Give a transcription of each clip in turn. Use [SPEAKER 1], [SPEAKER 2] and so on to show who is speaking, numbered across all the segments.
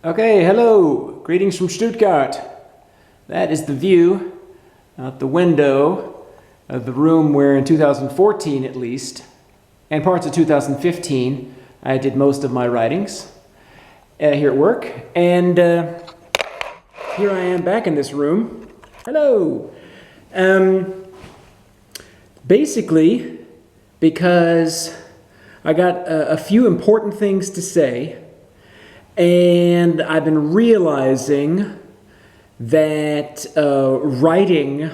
[SPEAKER 1] Okay, hello. Greetings from Stuttgart. That is the view out the window of the room where in 2014 at least, and parts of 2015, I did most of my writings here at work. And here I am back in this room. Hello. Basically, because I got a few important things to say, and I've been realizing that writing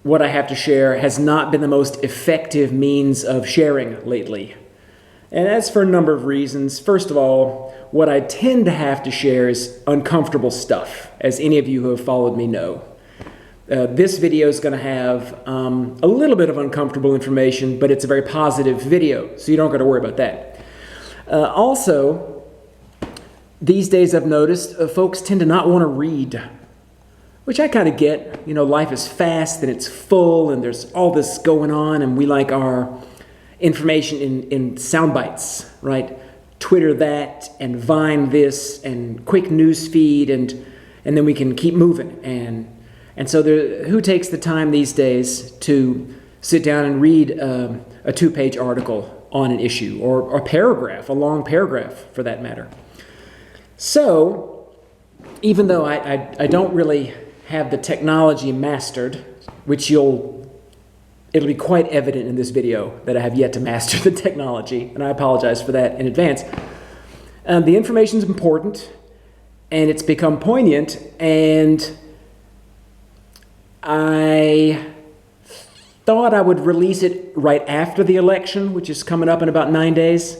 [SPEAKER 1] what I have to share has not been the most effective means of sharing lately. And that's for a number of reasons. First of all, what I tend to have to share is uncomfortable stuff, as any of you who have followed me know. This video is going to have a little bit of uncomfortable information, but it's a very positive video, so you don't got to worry about that. Also, these days I've noticed folks tend to not want to read, which I kind of get. You know, life is fast and it's full and there's all this going on, and we like our information in sound bites, right? Twitter that and Vine this and quick news feed, and then we can keep moving. And so who takes the time these days to sit down and read a 2-page article on an issue, or a paragraph, a long paragraph for that matter? So, even though I don't really have the technology mastered, which it'll be quite evident in this video that I have yet to master the technology, and I apologize for that in advance. The information is important, and it's become poignant, and I thought I would release it right after the election, which is coming up in about 9 days.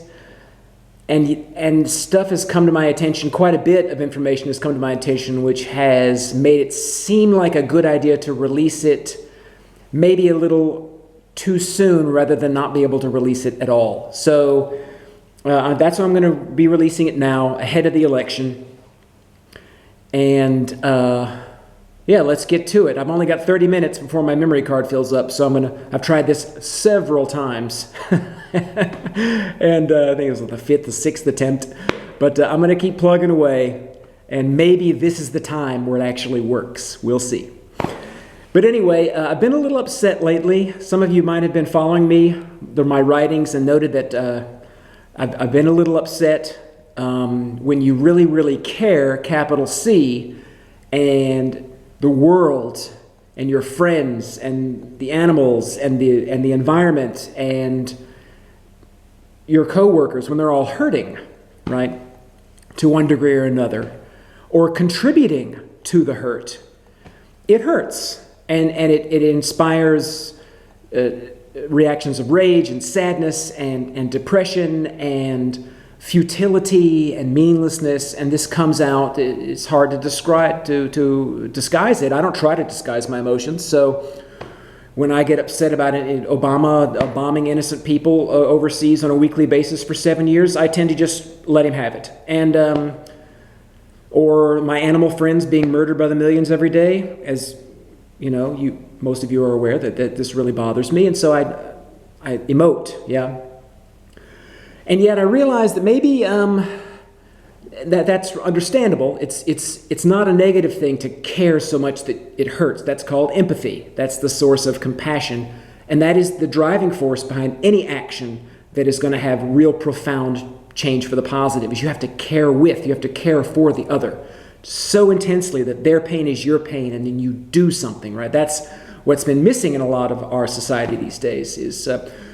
[SPEAKER 1] And stuff has come to my attention, quite a bit of information has come to my attention, which has made it seem like a good idea to release it maybe a little too soon rather than not be able to release it at all. So that's why I'm going to be releasing it now, ahead of the election. And yeah, let's get to it. I've only got 30 minutes before my memory card fills up, so I've tried this several times. And I think it was the 5th, the 6th attempt. But I'm going to keep plugging away, and maybe this is the time where it actually works. We'll see. But anyway, I've been a little upset lately. Some of you might have been following me, my writings, and noted that I've been a little upset when you really, really care, capital C, and the world and your friends and the animals and the environment and your coworkers, when they're all hurting, right, to one degree or another, or contributing to the hurt. It hurts, and it inspires reactions of rage and sadness and depression and futility and meaninglessness, and this comes out. It's hard to describe, to disguise it. I don't try to disguise my emotions. So when I get upset about it, Obama bombing innocent people overseas on a weekly basis for 7 years, I tend to just let him have it. And or my animal friends being murdered by the millions every day, as you know, most of you are aware that this really bothers me, and so I emote, yeah. And yet I realize that maybe that's understandable. It's not a negative thing to care so much that it hurts. That's called empathy. That's the source of compassion. And that is the driving force behind any action that is going to have real profound change for the positive. Is you have to care with, you have to care for the other so intensely that their pain is your pain, and then you do something, right? That's what's been missing in a lot of our society these days, is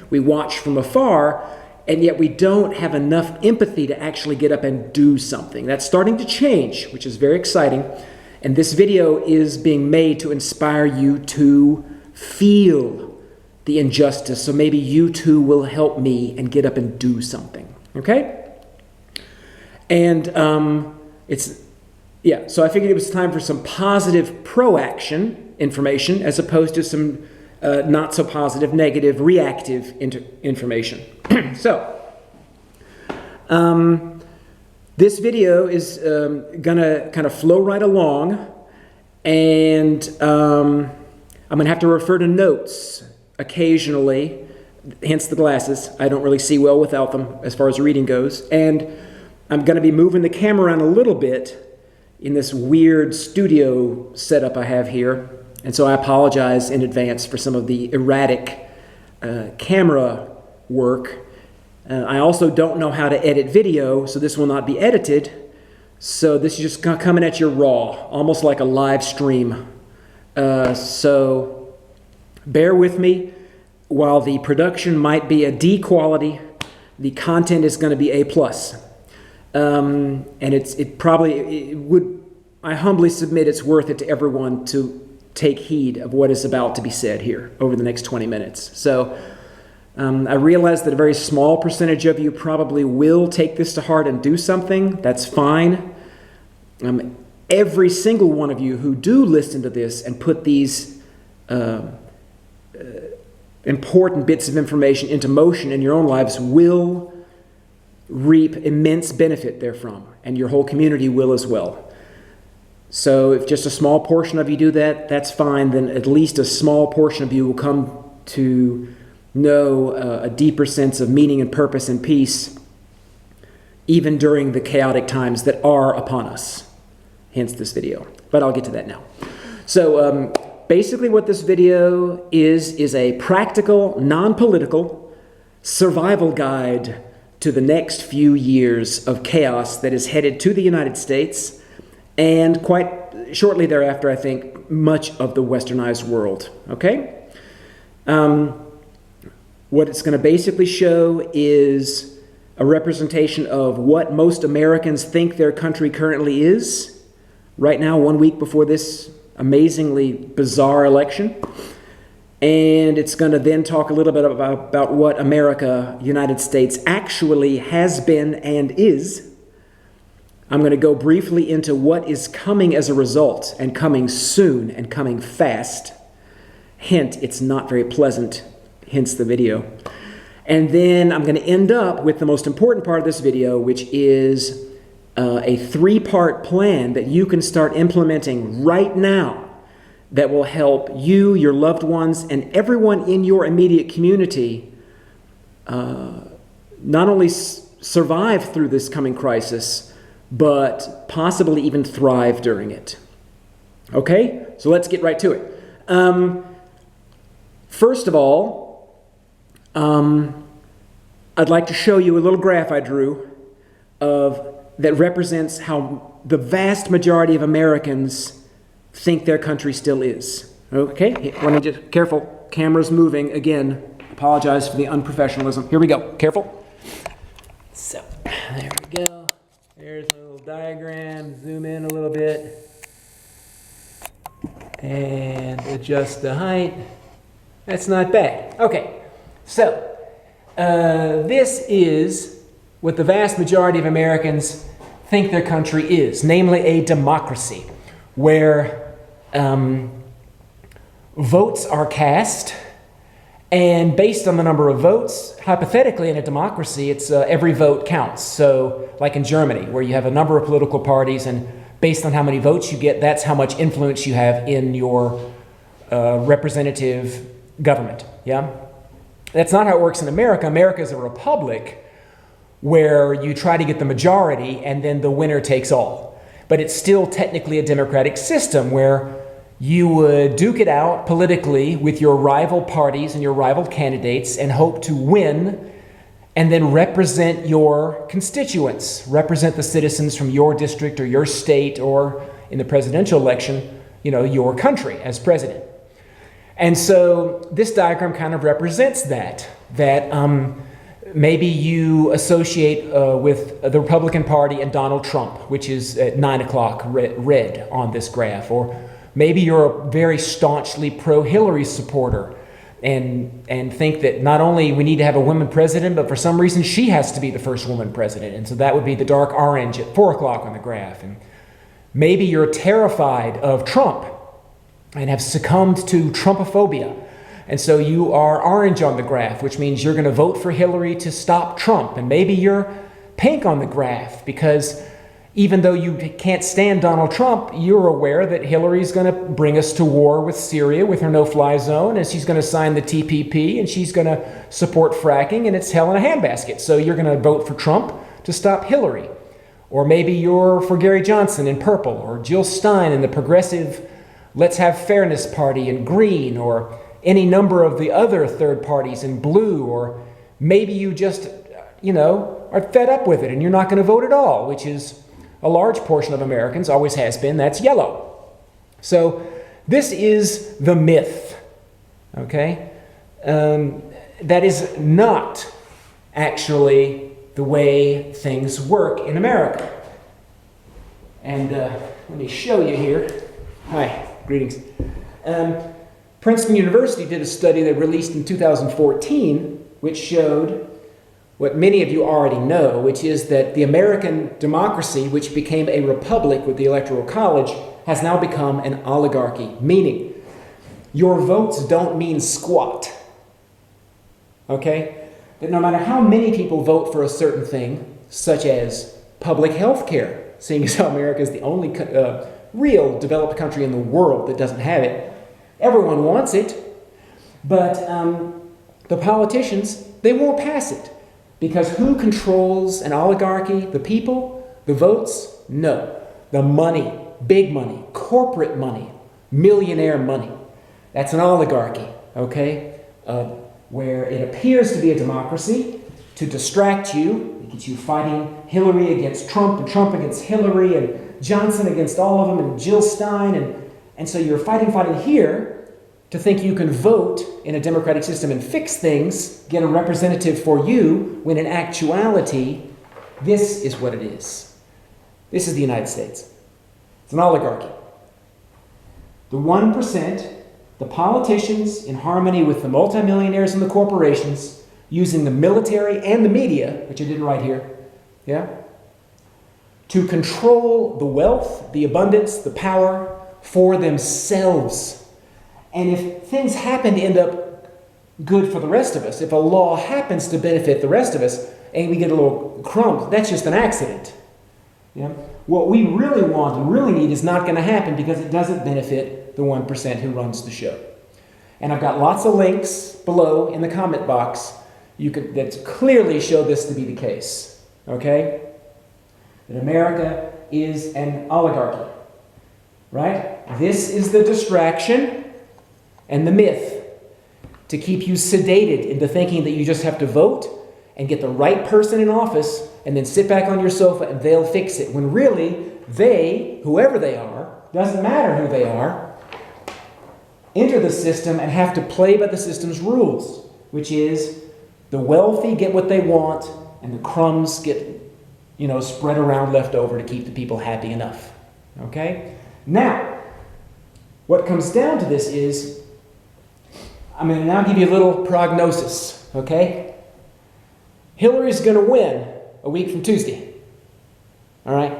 [SPEAKER 1] we watch from afar, and yet we don't have enough empathy to actually get up and do something. That's starting to change, which is very exciting. And this video is being made to inspire you to feel the injustice. So maybe you too will help me and get up and do something. Okay? And so I figured it was time for some positive pro-action information as opposed to some not so positive, negative, reactive information. So, this video is gonna kind of flow right along, and I'm gonna have to refer to notes occasionally, hence the glasses. I don't really see well without them as far as reading goes. And I'm going to be moving the camera around a little bit in this weird studio setup I have here. And so I apologize in advance for some of the erratic camera work. I also don't know how to edit video, so this will not be edited. So this is just coming at you raw, almost like a live stream. So bear with me. While the production might be a D quality, the content is going to be A+. And I humbly submit it's worth it to everyone to take heed of what is about to be said here over the next 20 minutes. So I realize that a very small percentage of you probably will take this to heart and do something. That's fine. Every single one of you who do listen to this and put these important bits of information into motion in your own lives will reap immense benefit therefrom, and your whole community will as well. So if just a small portion of you do that, that's fine. Then at least a small portion of you will come to know a deeper sense of meaning and purpose and peace, even during the chaotic times that are upon us. Hence this video. But I'll get to that now. So basically what this video is a practical, non-political survival guide to the next few years of chaos that is headed to the United States, and quite shortly thereafter, I think, much of the westernized world. Okay? What it's going to basically show is a representation of what most Americans think their country currently is, right now, 1 week before this amazingly bizarre election. And it's going to then talk a little bit about what America, United States, actually has been and is. I'm going to go briefly into what is coming as a result, and coming soon, and coming fast. Hint, it's not very pleasant, hence the video. And then I'm going to end up with the most important part of this video, which is a 3-part plan that you can start implementing right now that will help you, your loved ones, and everyone in your immediate community not only survive through this coming crisis, but possibly even thrive during it. Okay? So let's get right to it. First of all, I'd like to show you a little graph I drew that represents how the vast majority of Americans think their country still is. Okay, let me just, careful, camera's moving again. Apologize for the unprofessionalism. Here we go, careful. So, there we go. There's a little diagram, zoom in a little bit. And adjust the height. That's not bad. Okay, so this is what the vast majority of Americans think their country is, namely a democracy, where votes are cast, and based on the number of votes, hypothetically in a democracy, it's every vote counts. So like in Germany, where you have a number of political parties, and based on how many votes you get, that's how much influence you have in your representative government. Yeah, that's not how it works in America. America is a republic where you try to get the majority and then the winner takes all. But it's still technically a democratic system where you would duke it out politically with your rival parties and your rival candidates and hope to win, and then represent your constituents, represent the citizens from your district or your state, or in the presidential election, your country as president. And so this diagram kind of represents that maybe you associate with the Republican Party and Donald Trump, which is at 9 o'clock red on this graph. Or maybe you're a very staunchly pro-Hillary supporter and think that not only we need to have a woman president, but for some reason she has to be the first woman president. And so that would be the dark orange at 4 o'clock on the graph. And maybe you're terrified of Trump and have succumbed to Trumpophobia. And so you are orange on the graph, which means you're going to vote for Hillary to stop Trump. And maybe you're pink on the graph because even though you can't stand Donald Trump, you're aware that Hillary's going to bring us to war with Syria with her no-fly zone, and she's going to sign the TPP, and she's going to support fracking, and it's hell in a handbasket. So you're going to vote for Trump to stop Hillary. Or maybe you're for Gary Johnson in purple, or Jill Stein in the progressive Let's Have Fairness Party in green, or any number of the other third parties in blue, or maybe you just, are fed up with it and you're not going to vote at all, which is a large portion of Americans, always has been, that's yellow. So this is the myth, okay? That is not actually the way things work in America. And let me show you here. Hi, greetings. Princeton University did a study they released in 2014, which showed what many of you already know, which is that the American democracy, which became a republic with the Electoral College, has now become an oligarchy, meaning your votes don't mean squat. Okay? That no matter how many people vote for a certain thing, such as public health care, seeing as how America is the only real developed country in the world that doesn't have it, everyone wants it, but the politicians, they won't pass it. Because who controls an oligarchy? The people? The votes? No. The money. Big money. Corporate money. Millionaire money. That's an oligarchy, okay? Where it appears to be a democracy to distract you. It gets you fighting Hillary against Trump and Trump against Hillary and Johnson against all of them and Jill Stein. And so you're fighting here to think you can vote in a democratic system and fix things, get a representative for you, when in actuality, this is what it is. This is the United States. It's an oligarchy. The 1%, the politicians in harmony with the multimillionaires and the corporations, using the military and the media, which I did right here, to control the wealth, the abundance, the power for themselves. And if things happen to end up good for the rest of us, if a law happens to benefit the rest of us, and we get a little crumb, that's just an accident. What we really want and really need is not going to happen because it doesn't benefit the 1% who runs the show. And I've got lots of links below in the comment box that clearly show this to be the case. Okay? That America is an oligarchy. Right? This is the distraction and the myth to keep you sedated into thinking that you just have to vote and get the right person in office and then sit back on your sofa and they'll fix it. When really, they, whoever they are, doesn't matter who they are, enter the system and have to play by the system's rules, which is the wealthy get what they want and the crumbs get, spread around left over to keep the people happy enough. Okay? Now, what comes down to this is, I'm going to now give you a little prognosis, okay? Hillary's going to win a week from Tuesday, all right?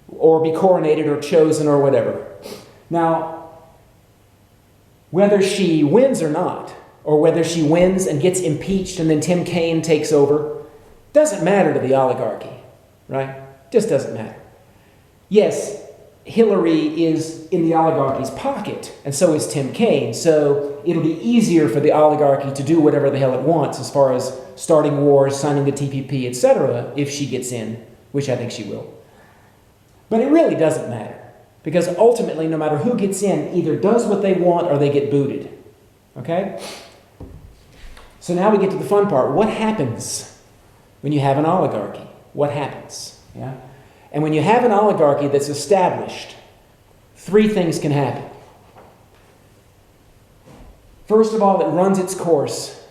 [SPEAKER 1] Or be coronated or chosen or whatever. Now, whether she wins or not, or whether she wins and gets impeached and then Tim Kaine takes over, doesn't matter to the oligarchy, right? Just doesn't matter. Yes, Hillary is in the oligarchy's pocket, and so is Tim Kaine, so it'll be easier for the oligarchy to do whatever the hell it wants as far as starting wars, signing the TPP, etc., if she gets in, which I think she will. But it really doesn't matter, because ultimately, no matter who gets in, either does what they want or they get booted. Okay? So now we get to the fun part. What happens when you have an oligarchy? What happens? Yeah? And when you have an oligarchy that's established, three things can happen. First of all, it runs its course,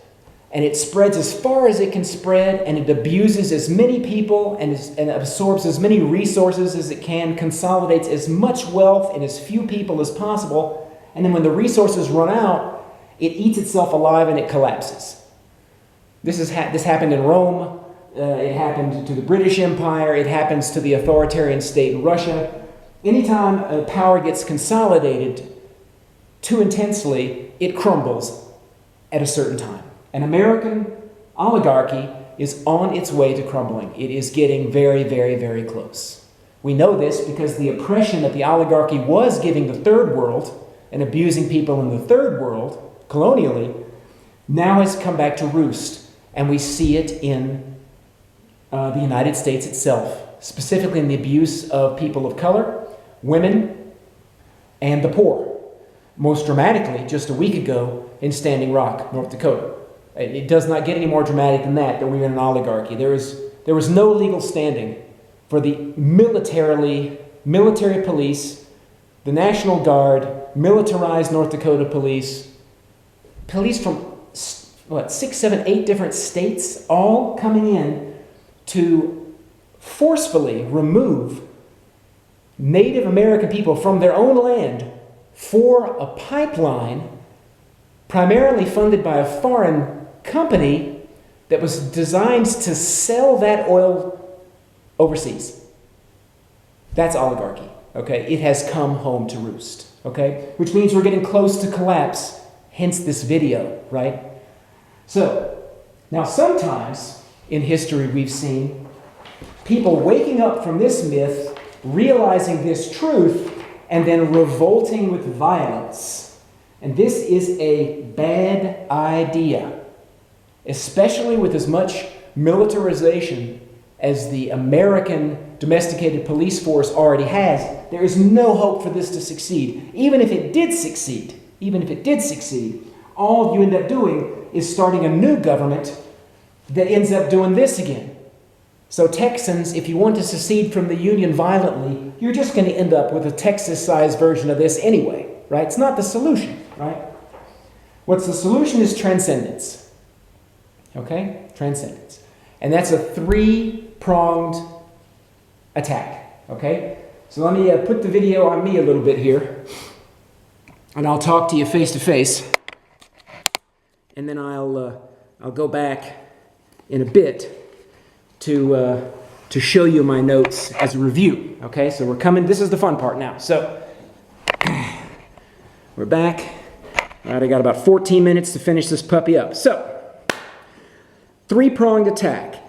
[SPEAKER 1] and it spreads as far as it can spread, and it abuses as many people and absorbs as many resources as it can, consolidates as much wealth in as few people as possible, and then when the resources run out, it eats itself alive and it collapses. This happened in Rome. It happened to the British Empire. It happens to the authoritarian state in Russia. Anytime power gets consolidated too intensely, it crumbles at a certain time. An American oligarchy is on its way to crumbling. It is getting very, very, very close. We know this because the oppression that the oligarchy was giving the third world and abusing people in the third world, colonially, now has come back to roost. And we see it in the United States itself, specifically in the abuse of people of color, women, and the poor. Most dramatically, just a week ago in Standing Rock, North Dakota. It does not get any more dramatic than that we're in an oligarchy. There was no legal standing for the military police, the National Guard, militarized North Dakota police from, 6, 7, 8 different states, all coming in to forcefully remove Native American people from their own land for a pipeline primarily funded by a foreign company that was designed to sell that oil overseas. That's oligarchy, okay? It has come home to roost, okay? Which means we're getting close to collapse, hence this video, right? So, now sometimes in history we've seen people waking up from this myth, realizing this truth, and then revolting with violence. And this is a bad idea, especially with as much militarization as the American domesticated police force already has. There is no hope for this to succeed. Even if it did succeed, all you end up doing is starting a new government that ends up doing this again. So Texans, if you want to secede from the Union violently, you're just going to end up with a Texas-sized version of this anyway, right? It's not the solution, right? What's the solution is transcendence, okay? Transcendence. And that's a 3-pronged attack, okay? So let me put the video on me a little bit here, and I'll talk to you face to face, and then I'll go back in a bit to show you my notes as a review. Okay, so we're coming. This is the fun part now. So we're back. All right, I got about 14 minutes to finish this puppy up. So 3-pronged attack.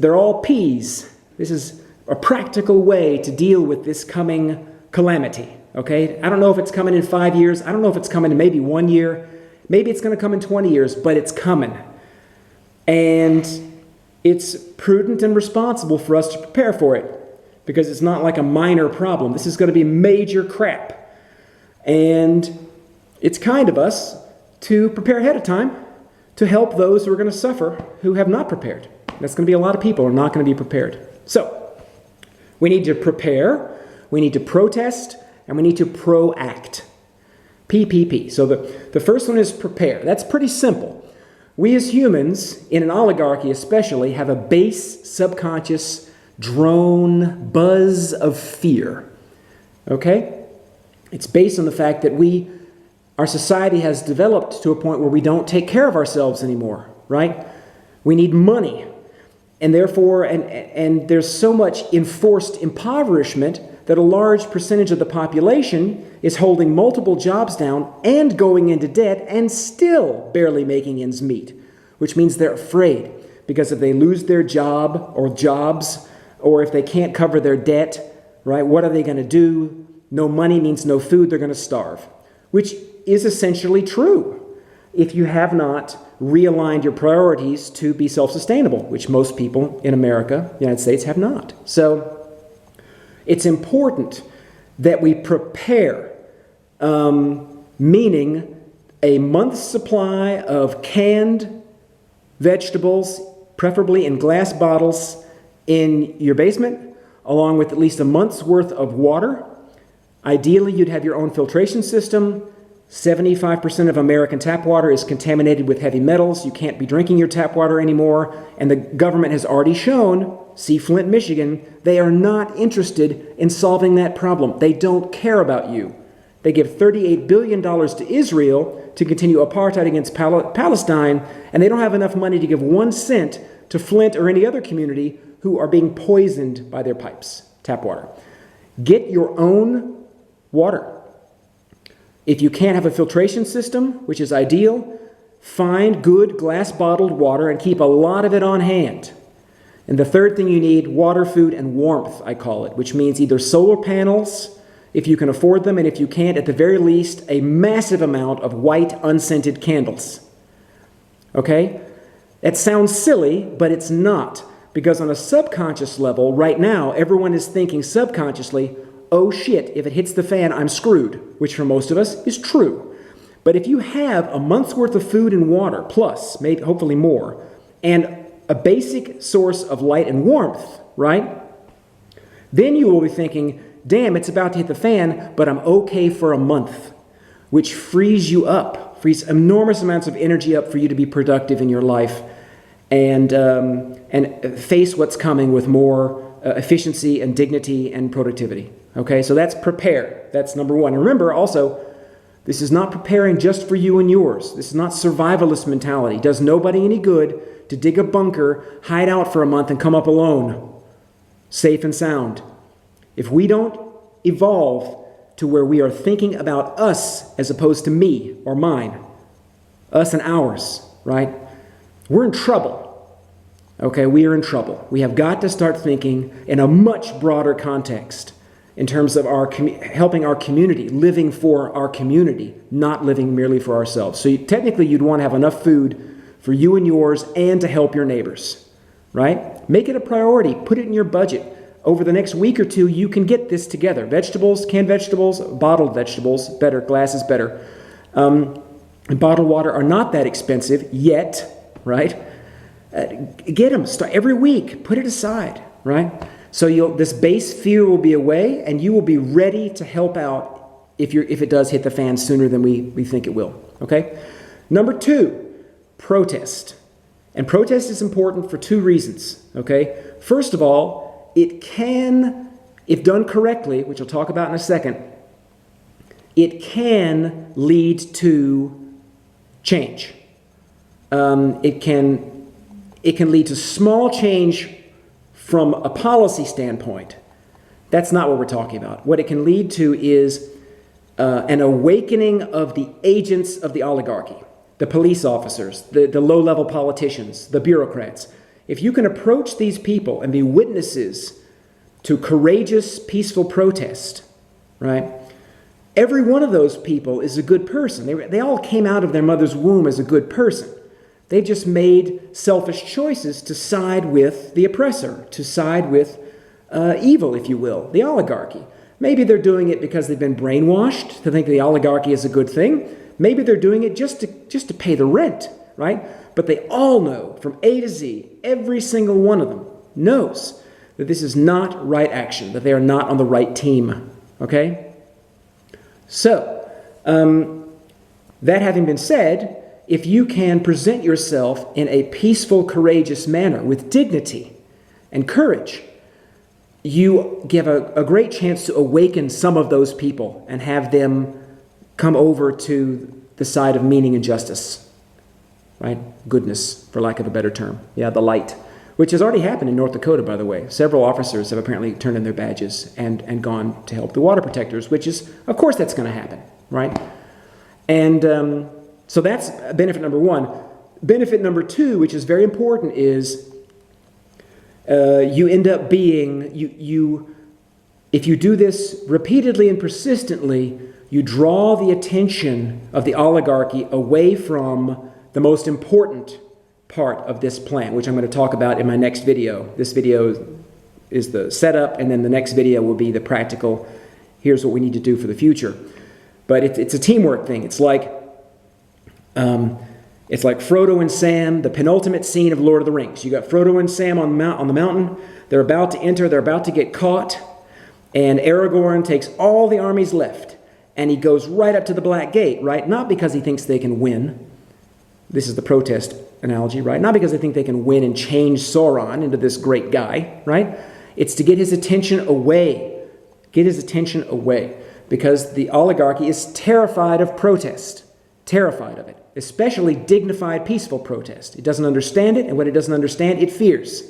[SPEAKER 1] They're all P's. This is a practical way to deal with this coming calamity. Okay, I don't know if it's coming in 5 years. I don't know if it's coming in maybe 1 year. Maybe it's going to come in 20 years, but it's coming. And it's prudent and responsible for us to prepare for it because it's not like a minor problem. This is going to be major crap. And it's kind of us to prepare ahead of time to help those who are going to suffer who have not prepared. That's going to be a lot of people who are not going to be prepared. So, we need to prepare, we need to protest, and we need to proact. PPP. So the first one is prepare. That's pretty simple. We as humans, in an oligarchy especially, have a base subconscious drone buzz of fear. Okay? It's based on the fact that our society has developed to a point where we don't take care of ourselves anymore, right? We need money. And therefore, and there's so much enforced impoverishment that a large percentage of the population is holding multiple jobs down and going into debt and still barely making ends meet, which means they're afraid because if they lose their job or jobs or if they can't cover their debt, right, what are they going to do? No money means no food, they're going to starve, which is essentially true if you have not realigned your priorities to be self-sustainable, which most people in America, the United States, have not. So it's important that we prepare, meaning a month's supply of canned vegetables, preferably in glass bottles, in your basement, along with at least a month's worth of water. Ideally, you'd have your own filtration system. 75% of American tap water is contaminated with heavy metals. You can't be drinking your tap water anymore. And the government has already shown, see Flint, Michigan, they are not interested in solving that problem. They don't care about you. They give $38 billion to Israel to continue apartheid against Palestine, and they don't have enough money to give 1 cent to Flint or any other community who are being poisoned by their pipes, tap water. Get your own water. If you can't have a filtration system, which is ideal, find good glass-bottled water and keep a lot of it on hand. And the third thing you need, water, food, and warmth, I call it, which means either solar panels, if you can afford them, and if you can't, at the very least, a massive amount of white, unscented candles. Okay? That sounds silly, but it's not. Because on a subconscious level, right now, everyone is thinking subconsciously, oh shit, if it hits the fan, I'm screwed, which for most of us is true. But if you have a month's worth of food and water, plus, maybe hopefully more, and a basic source of light and warmth, right? Then you will be thinking, damn, it's about to hit the fan, but I'm okay for a month, which frees you up, frees enormous amounts of energy up for you to be productive in your life and face what's coming with more efficiency and dignity and productivity. Okay, so that's prepare. That's number one. And remember also, this is not preparing just for you and yours. This is not survivalist mentality. It does nobody any good to dig a bunker, hide out for a month, and come up alone, safe and sound. If we don't evolve to where we are thinking about us as opposed to me or mine, us and ours, right? We're in trouble. Okay, we are in trouble. We have got to start thinking in a much broader context in terms of helping our community, living for our community, not living merely for ourselves. So technically, you'd want to have enough food for you and yours and to help your neighbors, right? Make it a priority. Put it in your budget. Over the next week or two, you can get this together. Vegetables, canned vegetables, bottled vegetables, better, glass is better. And bottled water are not that expensive yet, right? Get them. Start every week. Put it aside, right? So this base fear will be away, and you will be ready to help out if it does hit the fan sooner than we think it will. Okay. Number two, protest, and protest is important for two reasons. Okay. First of all, it can, if done correctly, which I'll talk about in a second, it can lead to change. It can lead to small change from a policy standpoint. That's not what we're talking about. What it can lead to is an awakening of the agents of the oligarchy, the police officers, the low-level politicians, the bureaucrats. If you can approach these people and be witnesses to courageous, peaceful protest, right? Every one of those people is a good person. They all came out of their mother's womb as a good person. They've just made selfish choices to side with the oppressor, to side with evil, if you will, the oligarchy. Maybe they're doing it because they've been brainwashed to think the oligarchy is a good thing. Maybe they're doing it just to pay the rent, right? But they all know, from A to Z, every single one of them knows that this is not right action, that they are not on the right team, okay? So, that having been said, if you can present yourself in a peaceful, courageous manner with dignity and courage, you give a great chance to awaken some of those people and have them come over to the side of meaning and justice, right? Goodness, for lack of a better term. Yeah, the light, which has already happened in North Dakota, by the way. Several officers have apparently turned in their badges and gone to help the water protectors, which is, of course, that's going to happen, right? And so that's benefit number one. Benefit number two, which is very important, is you end up being, if you do this repeatedly and persistently, you draw the attention of the oligarchy away from the most important part of this plan, which I'm going to talk about in my next video. This video is the setup, and then the next video will be the practical, here's what we need to do for the future. But it's a teamwork thing. It's like Frodo and Sam, the penultimate scene of Lord of the Rings. You got Frodo and Sam on the mountain. They're about to enter. They're about to get caught. And Aragorn takes all the armies left. And he goes right up to the Black Gate, right? Not because he thinks they can win. This is the protest analogy, right? Not because they think they can win and change Sauron into this great guy, right? It's to get his attention away. Get his attention away. Because the oligarchy is terrified of protest. Terrified of it. Especially dignified, peaceful protest. It doesn't understand it, and what it doesn't understand, it fears.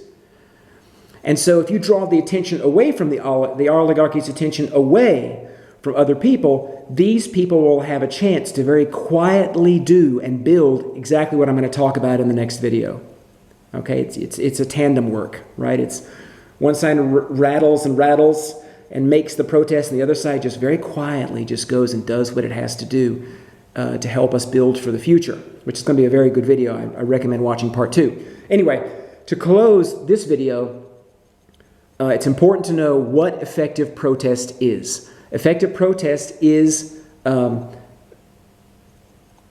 [SPEAKER 1] And so if you draw the attention away from the oligarchy's attention away from other people, these people will have a chance to very quietly do and build exactly what I'm going to talk about in the next video. Okay, it's a tandem work, right? It's one side rattles and makes the protest, and the other side just very quietly just goes and does what it has to do to help us build for the future, which is going to be a very good video. I recommend watching part 2. Anyway, to close this video, it's important to know what effective protest is. Effective protest is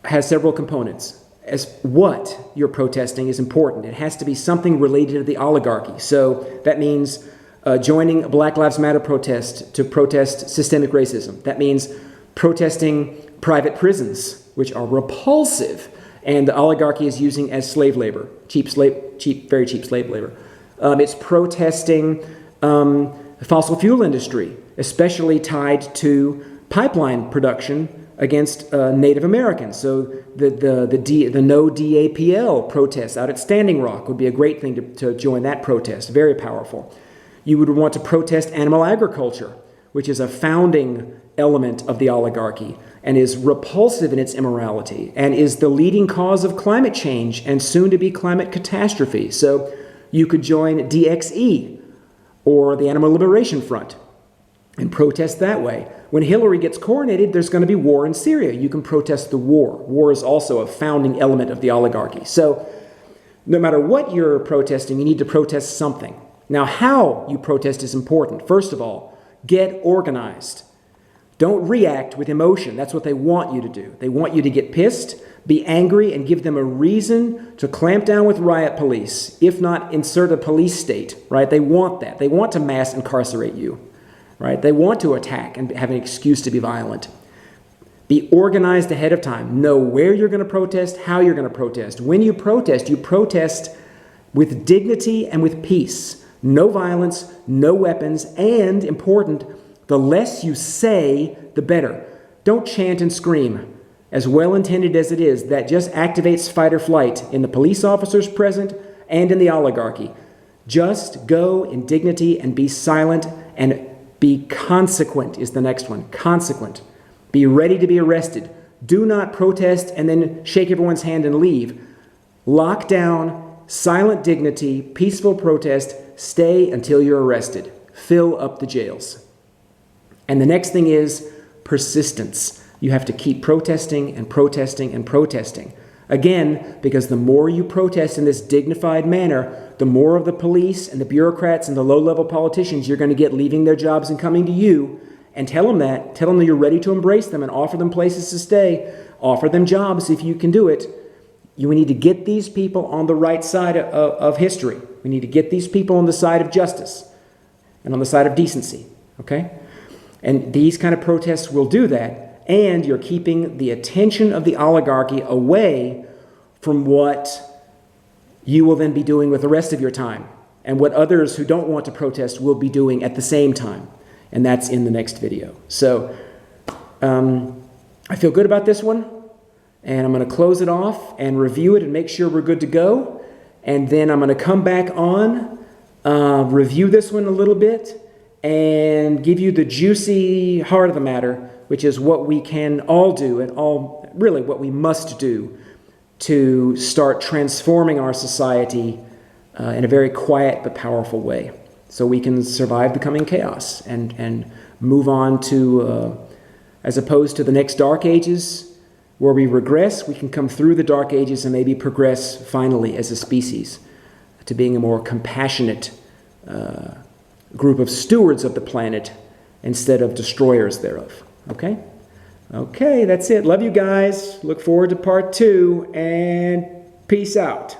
[SPEAKER 1] has several components. As what you're protesting is important. It has to be something related to the oligarchy. So that means joining a Black Lives Matter protest to protest systemic racism. That means protesting private prisons, which are repulsive, and the oligarchy is using as slave labor, very cheap slave labor. It's protesting the fossil fuel industry, especially tied to pipeline production against Native Americans. So the no DAPL protests out at Standing Rock would be a great thing to join that protest. Very powerful. You would want to protest animal agriculture, which is a founding element of the oligarchy and is repulsive in its immorality and is the leading cause of climate change and soon to be climate catastrophe. So you could join DXE or the Animal Liberation Front and protest that way. When Hillary gets coronated, there's going to be war in Syria. You can protest the war. War is also a founding element of the oligarchy. So no matter what you're protesting, you need to protest something. Now, how you protest is important. First of all, get organized. Don't react with emotion. That's what they want you to do. They want you to get pissed, be angry, and give them a reason to clamp down with riot police, if not insert a police state, right? They want that. They want to mass incarcerate you, right? They want to attack and have an excuse to be violent. Be organized ahead of time. Know where you're going to protest, how you're going to protest. When you protest with dignity and with peace. No violence, no weapons, and, important, the less you say, the better. Don't chant and scream. As well-intended as it is, that just activates fight or flight in the police officers present and in the oligarchy. Just go in dignity and be silent, and be consequent is the next one. Consequent. Be ready to be arrested. Do not protest and then shake everyone's hand and leave. Lock down, silent dignity, peaceful protest. Stay until you're arrested. Fill up the jails. And the next thing is persistence. You have to keep protesting and protesting and protesting. Again, because the more you protest in this dignified manner, the more of the police and the bureaucrats and the low-level politicians you're going to get leaving their jobs and coming to you. And tell them that. Tell them that you're ready to embrace them and offer them places to stay. Offer them jobs if you can do it. We need to get these people on the right side of history. We need to get these people on the side of justice and on the side of decency, okay? And these kind of protests will do that, and you're keeping the attention of the oligarchy away from what you will then be doing with the rest of your time and what others who don't want to protest will be doing at the same time, and that's in the next video. So I feel good about this one, and I'm going to close it off and review it and make sure we're good to go. And then I'm going to come back on, review this one a little bit, and give you the juicy heart of the matter, which is what we can all do and really what we must do to start transforming our society in a very quiet but powerful way so we can survive the coming chaos and move on to, as opposed to the next dark ages, where we regress, we can come through the dark ages and maybe progress finally as a species to being a more compassionate group of stewards of the planet instead of destroyers thereof. Okay? Okay, that's it. Love you guys. Look forward to part 2, and peace out.